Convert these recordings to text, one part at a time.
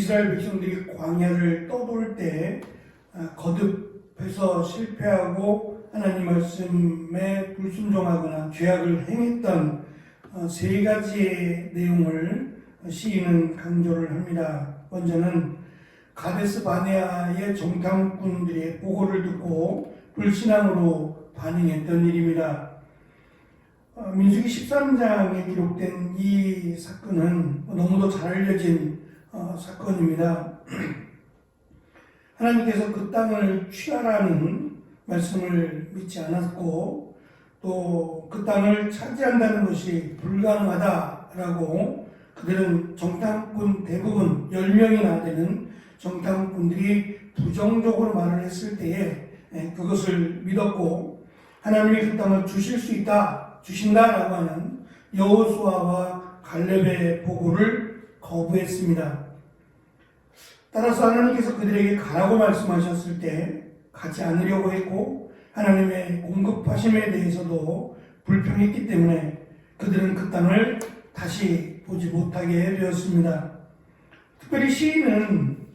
이스라엘 백성들이 광야를 떠돌 때 거듭해서 실패하고 하나님 말씀에 불순종하거나 죄악을 행했던 세 가지의 내용을 시인은 강조를 합니다. 먼저는 가데스 바네아의 정탐꾼들의 보고를 듣고 불신앙으로 반응했던 일입니다. 민수기 13장에 기록된 이 사건은 너무도 잘 알려진 사건입니다. 하나님께서 그 땅을 취하라는 말씀을 믿지 않았고 또 그 땅을 차지한다는 것이 불가능하다라고 그들은 정탐꾼 대부분 10명이나 되는 정탐꾼들이 부정적으로 말을 했을 때에 그것을 믿었고 하나님이 그 땅을 주실 수 있다, 주신다라고 하는 여호수아와 갈렙의 보고를 거부했습니다. 따라서 하나님께서 그들에게 가라고 말씀하셨을 때 가지 않으려고 했고 하나님의 공급하심에 대해서도 불평했기 때문에 그들은 그 땅을 다시 보지 못하게 되었습니다. 특별히 시인은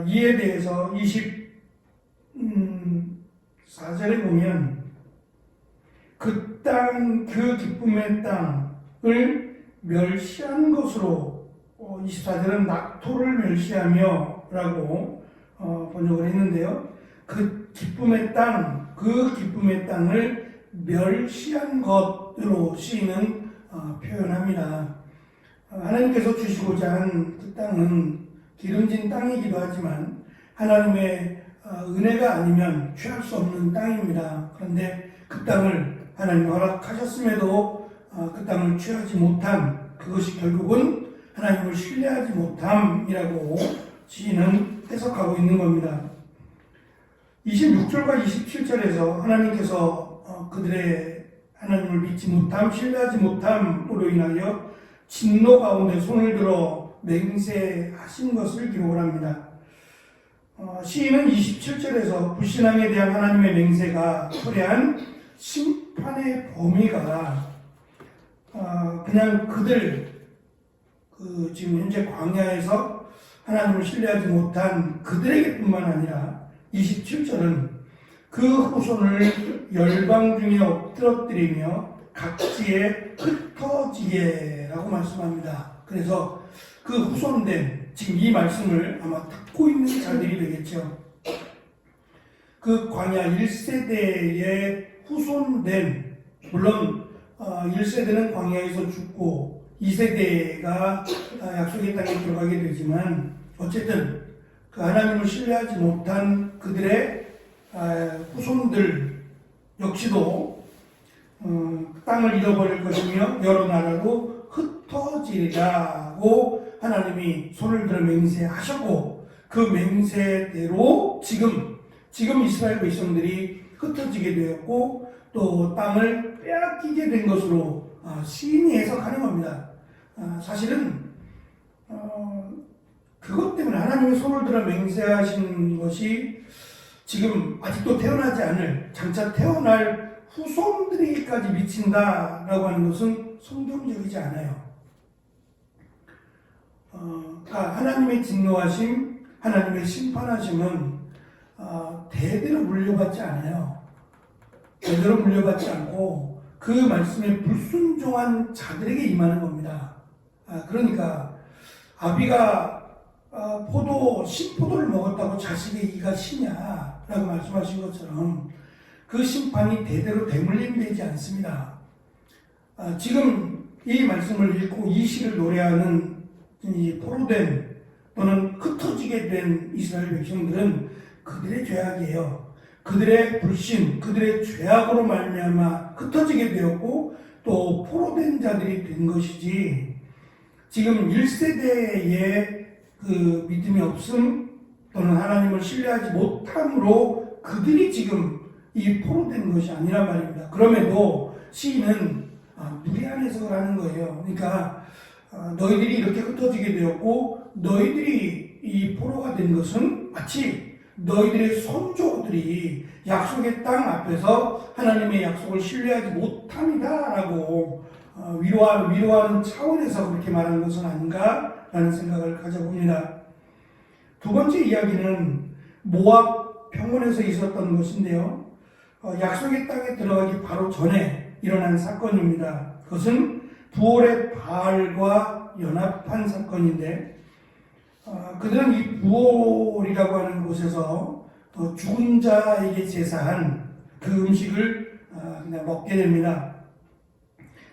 이에 대해서 24절에 보면 그 땅, 그 기쁨의 땅을 멸시한 것으로 24절은 낙토를 멸시하며 라고 번역을 했는데요. 그 기쁨의 땅을 멸시한 것으로 시인은 표현합니다. 하나님께서 주시고자 한 그 땅은 기름진 땅이기도 하지만 하나님의 은혜가 아니면 취할 수 없는 땅입니다. 그런데 그 땅을 하나님이 허락하셨음에도 그 땅을 취하지 못한 그것이 결국은 하나님을 신뢰하지 못함이라고 시인은 해석하고 있는 겁니다. 26절과 27절에서 하나님께서 그들의 하나님을 믿지 못함, 신뢰하지 못함으로 인하여 진노 가운데 손을 들어 맹세하신 것을 기록을 합니다. 시인은 27절에서 불신앙에 대한 하나님의 맹세가 초래한 심판의 범위가 그냥 그들 지금 현재 광야에서 하나님을 신뢰하지 못한 그들에게뿐만 아니라 27절은 그 후손을 열방 중에 엎드러뜨리며 각지에 흩어지게라고 말씀합니다. 그래서 그 후손된 지금 이 말씀을 아마 듣고 있는 자들이 되겠죠. 그 광야 1세대의 후손된, 물론 1세대는 광야에서 죽고 2세대가 약속의 땅에 들어가게 되지만 어쨌든 그 하나님을 신뢰하지 못한 그들의 후손들 역시도 땅을 잃어버릴 것이며 여러 나라로 흩어지리라고 하나님이 손을 들어 맹세하셨고 그 맹세대로 지금 이스라엘 백성들이 흩어지게 되었고 또 땅을 빼앗기게 된 것으로 시인이 해석하는 겁니다. 사실은 그것 때문에 하나님이 손을 들어 맹세하신 것이 지금 아직도 태어나지 않을, 장차 태어날 후손들에게까지 미친다라고 하는 것은 성경적이지 않아요. 하나님의 진노하심, 하나님의 심판하심은 대대로 물려받지 않아요. 대대로 물려받지 않고 그 말씀에 불순종한 자들에게 임하는 겁니다. 그러니까 아비가 신포도를 먹었다고 자식의 이가 시냐라고 말씀하신 것처럼 그 심판이 대대로 대물림되지 않습니다. 지금 이 말씀을 읽고 이 시를 노래하는 이 포로된 또는 흩어지게 된 이스라엘 백성들은 그들의 죄악이에요. 그들의 불신, 그들의 죄악으로 말미암아 흩어지게 되었고 또 포로된 자들이 된 것이지 지금 1세대의 그 믿음이 없음 또는 하나님을 신뢰하지 못함으로 그들이 지금 이 포로된 것이 아니란 말입니다. 그럼에도 시인은 무리한 해석을 하는 거예요. 그러니까 너희들이 이렇게 흩어지게 되었고 너희들이 이 포로가 된 것은 마치 너희들의 선조들이 약속의 땅 앞에서 하나님의 약속을 신뢰하지 못함이다라고 위로하는 차원에서 그렇게 말하는 것은 아닌가라는 생각을 가져봅니다. 두 번째 이야기는 모압 평원에서 있었던 것인데요. 약속의 땅에 들어가기 바로 전에 일어난 사건입니다. 그것은 부올의 바알과 연합한 사건인데 그들은 이 부올이라고 하는 곳에서 죽은 자에게 제사한 그 음식을 그냥 먹게 됩니다.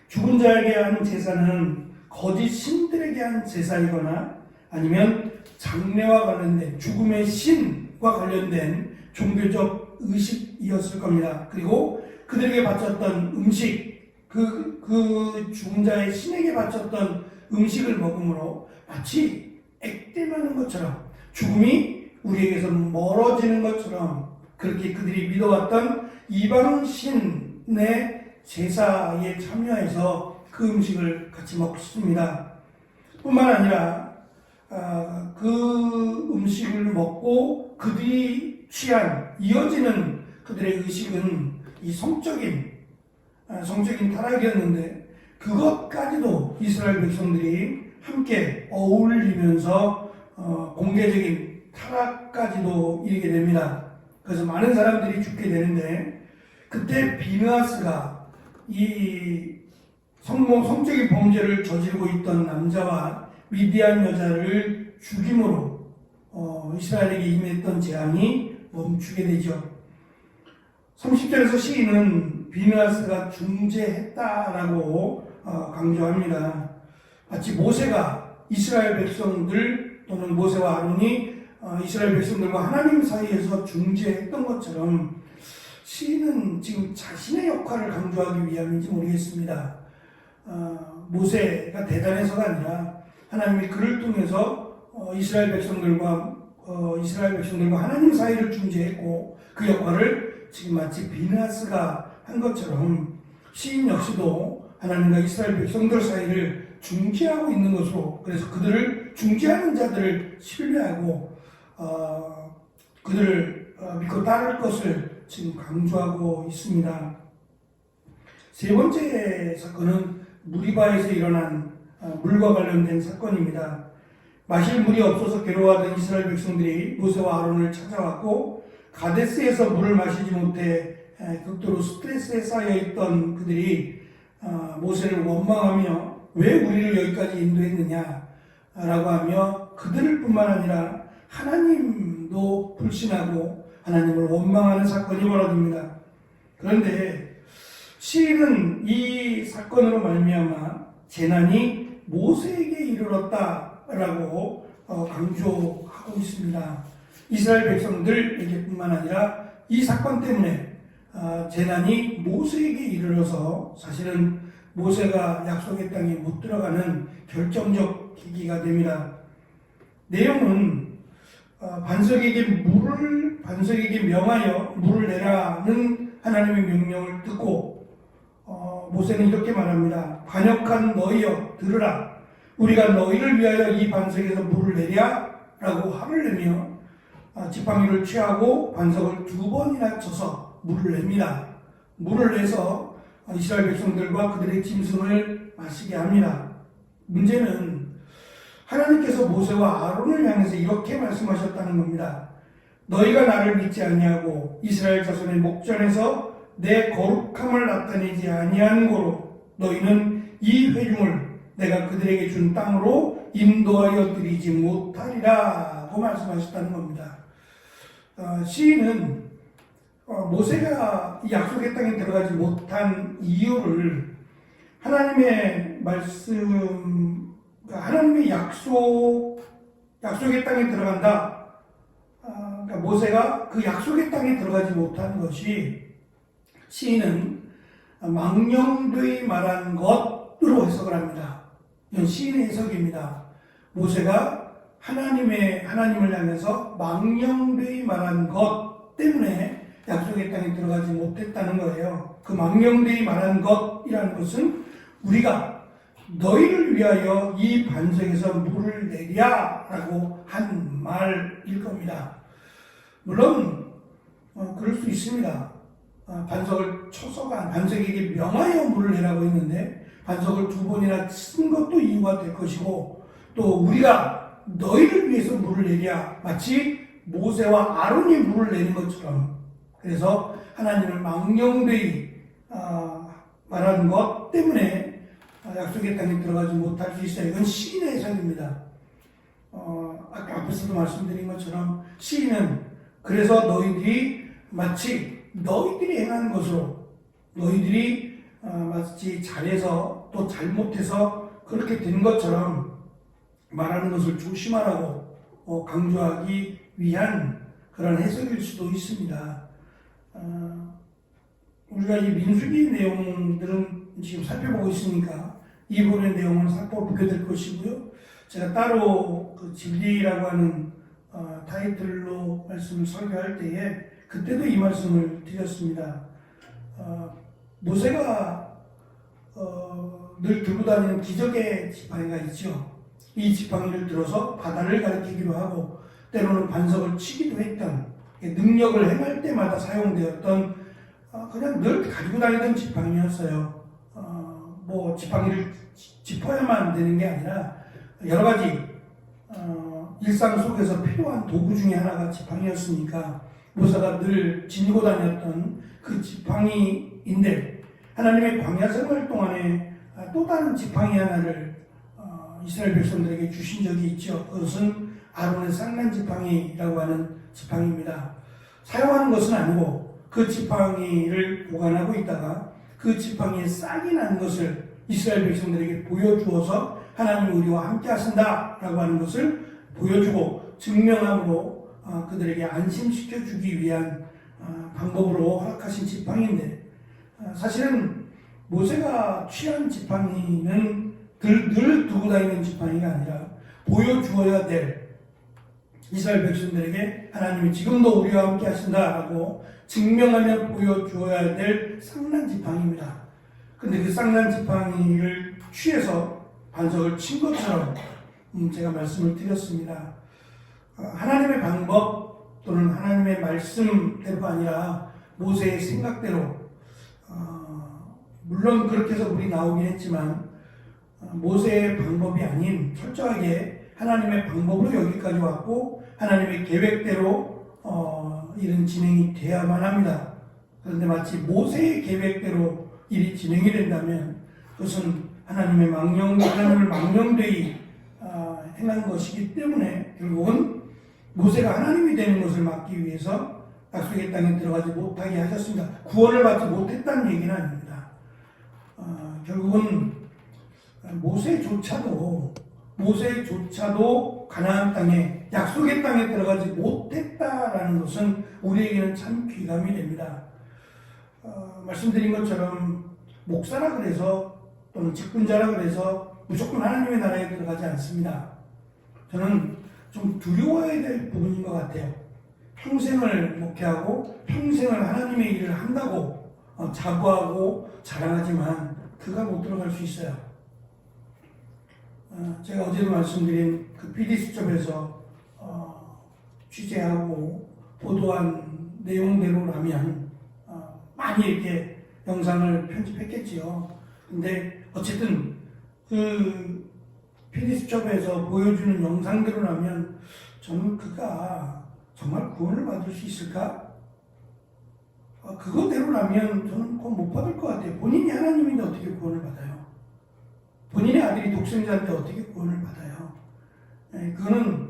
죽은 자에게 한 제사는 거짓 신들에게 한 제사이거나 아니면 장래와 관련된 죽음의 신과 관련된 종교적 의식이었을 겁니다. 그리고 그들에게 바쳤던 음식, 그 죽은 자의 신에게 바쳤던 음식을 먹음으로 마치 액땜하는 것처럼 죽음이 우리에게서 멀어지는 것처럼 그렇게 그들이 믿어왔던 이방 신의 제사에 참여해서 그 음식을 같이 먹습니다. 뿐만 아니라 그 음식을 먹고 그들이 취한 이어지는 그들의 의식은 이 성적인 타락이었는데 그것까지도 이스라엘 백성들이 함께 어울리면서 공개적인 타락까지도 이르게 됩니다. 그래서 많은 사람들이 죽게 되는데 그때 비느하스가 이 성적인 범죄를 저지르고 있던 남자와 미디안 여자를 죽임으로 이스라엘에게 임했던 재앙이 멈추게 되죠. 30절에서 시인은 비느하스가 중재했다라고 강조합니다. 마치 모세가 이스라엘 백성들 또는 모세와 아론이 이스라엘 백성들과 하나님 사이에서 중재했던 것처럼 시인은 지금 자신의 역할을 강조하기 위함인지 모르겠습니다. 모세가 대단해서가 아니라 하나님이 그를 통해서 이스라엘 백성들과 하나님 사이를 중재했고 그 역할을 지금 마치 비느하스가 한 것처럼 시인 역시도 하나님과 이스라엘 백성들 사이를 중재하고 있는 것으로 그래서 그들을 중재하는 자들을 신뢰하고 그들을 믿고 따를 것을 지금 강조하고 있습니다. 세 번째 사건은 무리바에서 일어난 물과 관련된 사건입니다. 마실 물이 없어서 괴로워하던 이스라엘 백성들이 모세와 아론을 찾아왔고 가데스에서 물을 마시지 못해 극도로 스트레스에 쌓여있던 그들이 모세를 원망하며 왜 우리를 여기까지 인도했느냐 라고 하며 그들을 뿐만 아니라 하나님도 불신하고 하나님을 원망하는 사건이 벌어집니다. 그런데 시인은 이 사건으로 말미암아 재난이 모세에게 이르렀다라고 강조하고 있습니다. 이스라엘 백성들에게 뿐만 아니라 이 사건 때문에 재난이 모세에게 이르러서 사실은 모세가 약속의 땅에 못 들어가는 결정적 계기가 됩니다. 내용은 반석에게 명하여 물을 내라는 하나님의 명령을 듣고 모세는 이렇게 말합니다. 반역한 너희여 들으라. 우리가 너희를 위하여 이 반석에서 물을 내랴 라고 화를 내며 지팡이를 취하고 반석을 2번이나 쳐서 물을 냅니다. 물을 내서 이스라엘 백성들과 그들의 짐승을 마시게 합니다. 문제는 하나님께서 모세와 아론을 향해서 이렇게 말씀하셨다는 겁니다. 너희가 나를 믿지 아니하고 이스라엘 자손의 목전에서 내 거룩함을 나타내지 아니한 고로 너희는 이 회중을 내가 그들에게 준 땅으로 인도하여 드리지 못하리라고 말씀하셨다는 겁니다. 시인은 모세가 이 약속의 땅에 들어가지 못한 이유를 하나님의 말씀, 하나님의 약속의 땅에 들어간다. 그러니까 모세가 그 약속의 땅에 들어가지 못한 것이 시인은 망령되이 말한 것으로 해석을 합니다. 이건 시인의 해석입니다. 모세가 하나님을 향해서 망령되이 말한 것 때문에 약속의 땅에 들어가지 못했다는 거예요. 그 망령되이 말한 것이라는 것은 우리가 너희를 위하여 이 반석에서 물을 내랴 라고 한 말일 겁니다. 물론 그럴 수 있습니다. 반석을 쳐서가 반석에게 명하여 물을 내라고 했는데 반석을 2번이나 친 것도 이유가 될 것이고 또 우리가 너희를 위해서 물을 내랴. 마치 모세와 아론이 물을 내는 것처럼. 그래서 하나님을 망령되이 말하는 것 때문에 약속의 땅에 들어가지 못할 수 있어요. 이건 시인의 해석입니다. 아까 앞에서도 말씀드린 것처럼 시인은 그래서 너희들이 마치 너희들이 행한 것으로 너희들이 마치 잘해서 또 잘못해서 그렇게 된 것처럼 말하는 것을 조심하라고 강조하기 위한 그런 해석일 수도 있습니다. 우리가 이 민수기 내용들은 지금 살펴보고 있으니까 이 부분의 내용은 살펴보게 될 것이고요. 제가 따로 그 진리라고 하는 타이틀로 말씀을 설교할 때에 그때도 이 말씀을 드렸습니다. 모세가 늘 들고 다니는 기적의 지팡이가 있죠. 이 지팡이를 들어서 바다를 가리키기도 하고 때로는 반석을 치기도 했던 능력을 행할 때마다 사용되었던 그냥 늘 가지고 다니던 지팡이였어요. 뭐 지팡이를 짚어야만 되는 게 아니라 여러 가지 일상 속에서 필요한 도구 중에 하나가 지팡이였으니까 모세가 늘 지니고 다녔던 그 지팡이인데 하나님의 광야 생활 동안에 또 다른 지팡이 하나를 이스라엘 백성들에게 주신 적이 있죠. 그것은 아론의 쌍난 지팡이라고 하는 지팡이입니다. 사용하는 것은 아니고 그 지팡이를 보관하고 있다가 그 지팡이에 싹이 난 것을 이스라엘 백성들에게 보여주어서 하나님 우리와 함께 하신다라고 하는 것을 보여주고 증명함으로 그들에게 안심시켜 주기 위한 방법으로 허락하신 지팡이인데 사실은 모세가 취한 지팡이는 늘 두고 다니는 지팡이가 아니라 보여주어야 될 이스라엘 백성들에게 하나님이 지금도 우리와 함께 하신다라고 증명하며 보여주어야 될 쌍난 지팡이입니다. 근데 그 쌍난 지팡이를 취해서 반석을 친 것처럼 제가 말씀을 드렸습니다. 하나님의 방법 또는 하나님의 말씀대로가 아니라 모세의 생각대로 물론 그렇게 해서 물이 나오긴 했지만 모세의 방법이 아닌 철저하게 하나님의 방법으로 여기까지 왔고 하나님의 계획대로 일은 진행이 돼야만 합니다. 그런데 마치 모세의 계획대로 일이 진행이 된다면 그것은 하나님을 망령되이 행한 것이기 때문에 결국은 모세가 하나님이 되는 것을 막기 위해서 약속의 땅에 들어가지 못하게 하셨습니다. 구원을 받지 못했다는 얘기는 아닙니다. 결국은 모세조차도 가나안 땅에 약속의 땅에 들어가지 못했다라는 것은 우리에게는 참 귀감이 됩니다. 말씀드린 것처럼 목사라 그래서 또는 직분자라 그래서 무조건 하나님의 나라에 들어가지 않습니다. 저는 좀 두려워해야 될 부분인 것 같아요. 평생을 목회하고 평생을 하나님의 일을 한다고 자부하고 자랑하지만 그가 못 들어갈 수 있어요. 제가 어제도 말씀드린 그 PD수첩에서 취재하고 보도한 내용대로라면 많이 이렇게 영상을 편집했겠지요. 근데 어쨌든 그 PD수첩에서 보여주는 영상대로라면 저는 그가 정말 구원을 받을 수 있을까? 그거대로라면 저는 그건 못 받을 것 같아요. 본인이 하나님인데 어떻게 구원을 받아요? 본인의 아들이 독생자인데 어떻게 구원을 받아요? 그거는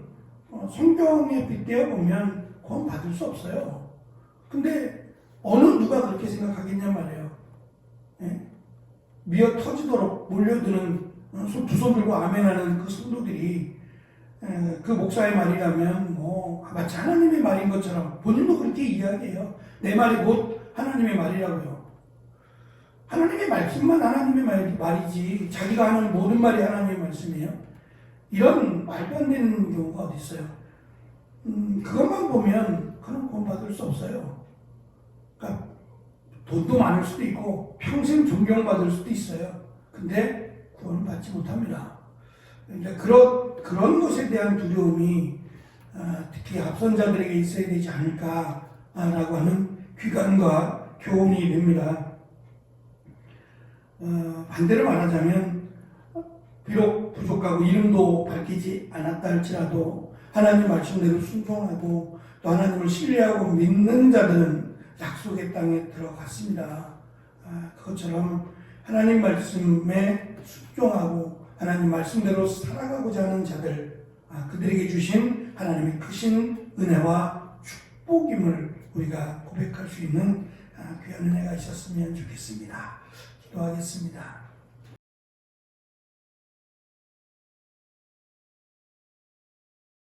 성경에 빗대어 보면 구원 받을 수 없어요. 근데 어느 누가 그렇게 생각하겠냐 말이에요. 미어 터지도록 몰려드는 두 손 들고 아멘하는 그 성도들이 그 목사의 말이라면 마치 하나님의 말인 것처럼 본인도 그렇게 이야기해요. 내 말이 곧 하나님의 말이라고요. 하나님의 말씀만 하나님의 말이지 자기가 하는 모든 말이 하나님의 말씀이에요. 이런 말도 안 되는 경우가 어디 있어요. 그것만 보면 그런 구원 받을 수 없어요. 그러니까 돈도 많을 수도 있고 평생 존경받을 수도 있어요. 근데 구원을 받지 못합니다. 그러니까 그런 것에 대한 두려움이 특히 앞선자들에게 있어야 되지 않을까라고 하는 귀감과 교훈이 됩니다. 반대로 말하자면 비록 부족하고 이름도 밝히지 않았다 할지라도 하나님 말씀대로 순종하고 또 하나님을 신뢰하고 믿는 자들은 약속의 땅에 들어갔습니다. 그것처럼 하나님 말씀에 순종하고 하나님 말씀대로 살아가고자 하는 자들, 그들에게 주신 하나님의 크신 은혜와 축복임을 우리가 고백할 수 있는 귀한 은혜가 있었으면 좋겠습니다. 기도하겠습니다.